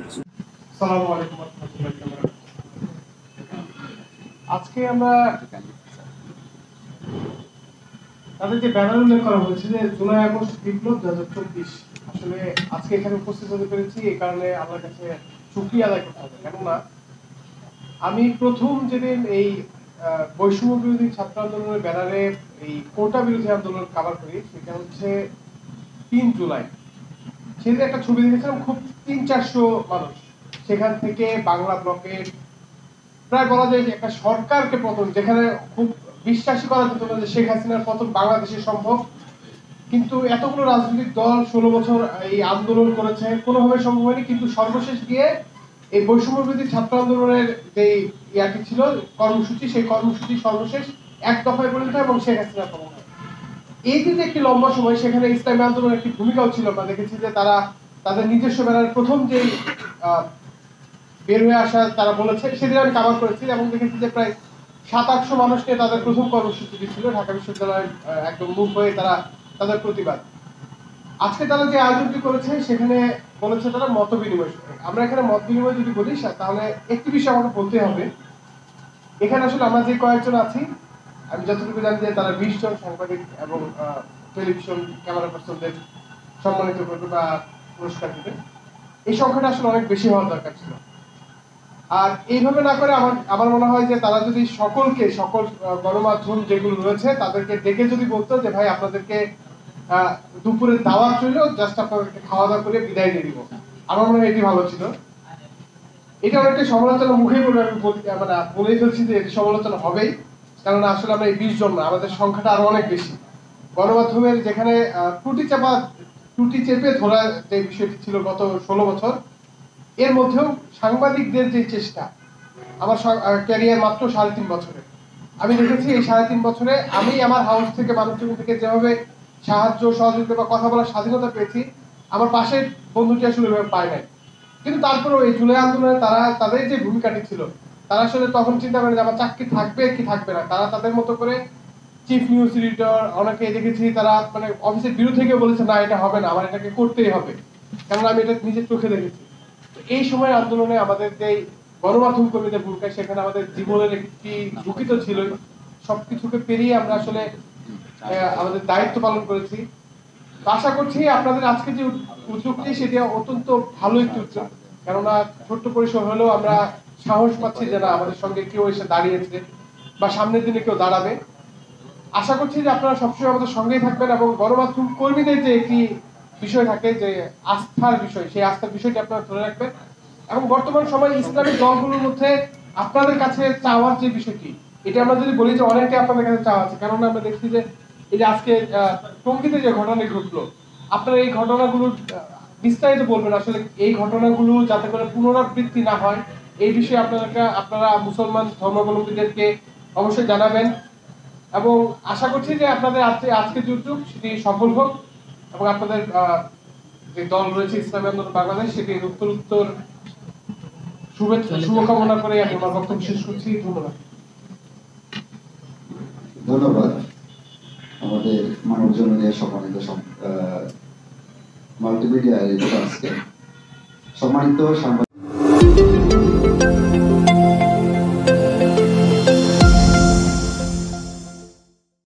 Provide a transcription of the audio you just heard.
আসসালামু আলাইকুম ওয়া রাহমাতুল্লাহি ওয়া বারাকাতুহু। আজকে আমরা তাদের যে ব্যানার উল্লেখ করা হয়েছে যে জুলাই আগস্ট বিপ্লব 2024, আসলে আজকে এখানে উপস্থিত হতে পেরেছি এই কারণে আমার কাছে শুকরিয়া আদায় করতে হবে। কেননা আমি প্রথম যেদিন এই বৈষম্য বিরোধী ছাত্র আন্দোলনের ব্যানারে এই কোটা বিরোধী আন্দোলন কভার করি, সেটা হচ্ছে 3 জুলাই। সেদিন একটা ছবি দেখেছিলাম, খুব 300-400 মানুষ। সেখান থেকে বাংলা ব্লকের প্রায় বলা যায় যে একটা সরকারকে পতন, যেখানে খুব বিশ্বাসই করা যেত না যে শেখ হাসিনার পতন বাংলাদেশে সম্ভব, কিন্তু এতগুলো রাজনৈতিক দল 16 বছর এই আন্দোলন করেছে, কোনোভাবে সম্ভব হয়নি। কিন্তু সর্বশেষ গিয়ে এই বৈষম্য বিরোধী ছাত্র আন্দোলনের যে ইয়াটি ছিল কর্মসূচি, সেই কর্মসূচি সর্বশেষ এক দফায় পরিণত এবং শেখ হাসিনার পতন। এই যে একটি লম্বা সময়, সেখানে ইসলামী আন্দোলনের একটি ভূমিকাও ছিল। আমরা দেখেছি যে তারা তাদের নিজস্ব ব্যানার প্রথম যে বের হয়ে আসা তারা বলেছে, সেদিন আমি কাভার করেছি এবং দেখেছি যে প্রায় 700-800 মানুষকে তাদের প্রথম কর্মসূচি ছিল ঢাকা বিশ্ববিদ্যালয়ের একদম মুখ হয়ে তারা তাদের প্রতিবাদ। আজকে তারা যে আয়োজনটি করেছে সেখানে বলেছে তারা মত বিনিময়। আমরা এখানে মত বিনিময় যদি বলি, তাহলে একটি বিষয় আমাকে বলতে হবে। এখানে আসলে আমরা যে কয়েকজন আছি, আমি যতটুকু জানি যে তারা 20 জন সাংবাদিক এবং টেলিভিশন ক্যামেরা পার্সনদের সম্মানিত করবে বা পুরস্কার দেবে। এই সংখ্যাটা আসলে অনেক বেশি হওয়ার দরকার ছিল। আর এইভাবে না করে আমার মনে হয় যে তারা যদি সকল গণমাধ্যম যেগুলো রয়েছে তাদেরকে ডেকে যদি বলতো যে ভাই আপনাদেরকে দুপুরে দাওয়াত ছিল, জাস্ট আপনাদেরকে খাওয়া দাওয়া করে বিদায় দিয়ে দিব, আমার মনে হয় এটি ভালো ছিল। এটা অনেকটা সমালোচনা মুখেই বলে আমি মানে বলেই ফেলছি যে এটি সমালোচনা হবেই, কারণ আসলে আমরা এই 20 জন না, আমাদের সংখ্যাটা আরো অনেক বেশি। গণমাধ্যমের যেখানে ত্রুটি চেপে ধরার যে বিষয়টি ছিল গত 16 বছর, এর মধ্যেও সাংবাদিকদের যে চেষ্টা, আমার ক্যারিয়ার মাত্র 3.5 বছরে আমি দেখেছি এই 3.5 বছরে আমি আমার হাউস থেকে মানুষজন থেকে যেভাবে সাহায্য সহযোগিতা বা কথা বলার স্বাধীনতা পেয়েছি, আমার পাশের বন্ধুটি আসলে এভাবে পায় নাই। কিন্তু তারপরেও এই জুলাই আন্দোলনে তারা তাদের যে ভূমিকাটি ছিল, তারা আসলে তখন চিন্তা করে যে আমার চাকরি থাকবে কি থাকবে না। তারা তাদের মতো করে চিফ নিউজ এডিটর, অনেকে দেখেছি তারা মানে অফিসের বিরুদ্ধে গিয়ে বলেছে না এটা হবে না, আমার এটাকে করতেই হবে, কারণ আমি এটা নিজের চোখে দেখেছি। এই সময় আন্দোলনে আমাদের যে গণমাধ্যম কর্মীদের ভূমিকা, সেখানে আমাদের জীবনের একটি ঝুঁকি তো ছিল। সবকিছুকে পেরিয়ে আমরা আসলে আমাদের দায়িত্ব পালন করেছি। আশা করছি আপনাদের আজকে যে উদ্যোগটি, সেটি অত্যন্ত ভালো একটি উদ্যোগ। কেননা ছোট্ট পরিসর হলেও আমরা সাহস পাচ্ছি যে না, আমাদের সঙ্গে কেউ এসে দাঁড়িয়েছে বা সামনের দিনে কেউ দাঁড়াবে। আশা করছি যে আপনারা সবসময় আমাদের সঙ্গেই থাকবেন এবং গণমাধ্যম কর্মীদের যে একটি বিষয় থাকে যে আস্থার বিষয়, সেই আস্থার বিষয়টি আপনারা ধরে রাখবেন। এবং বর্তমান সময়ে ইসলামিক দলগুলোর মধ্যে আপনাদের কাছে চাওয়ার যে বিষয়টি, এটা আমরা যদি বলি যে অনেকটাই আপনাদের কাছে চাওয়া আছে। কারণ আমরা দেখছি যে এই যে আজকে টঙ্গীতে যে ঘটনা ঘটলো, আপনারা এই ঘটনাগুলোর বিস্তারিত বলবেন, আসলে এই ঘটনাগুলো যাতে করে পুনরাবৃত্তি না হয় এই বিষয়ে আপনারা মুসলমান ধর্মাবলম্বীদেরকে অবশ্যই জানাবেন। এবং আশা করছি যে আপনাদের আজকে যে উদ্যোগ সেটি সফল হোক এবং আপনাদের যে দল রয়েছে ইসলামী আন্দোলন বাংলাদেশ, সেটি উত্তর শুভকামনা করে আমি আমার বক্তব্য শেষ করছি। ধন্যবাদ। ধন্যবাদ আমাদের মানব জমিনের সম্মানিত মাল্টিমিডিয়া এডিটর, সম্মানিত সাংবাদিক।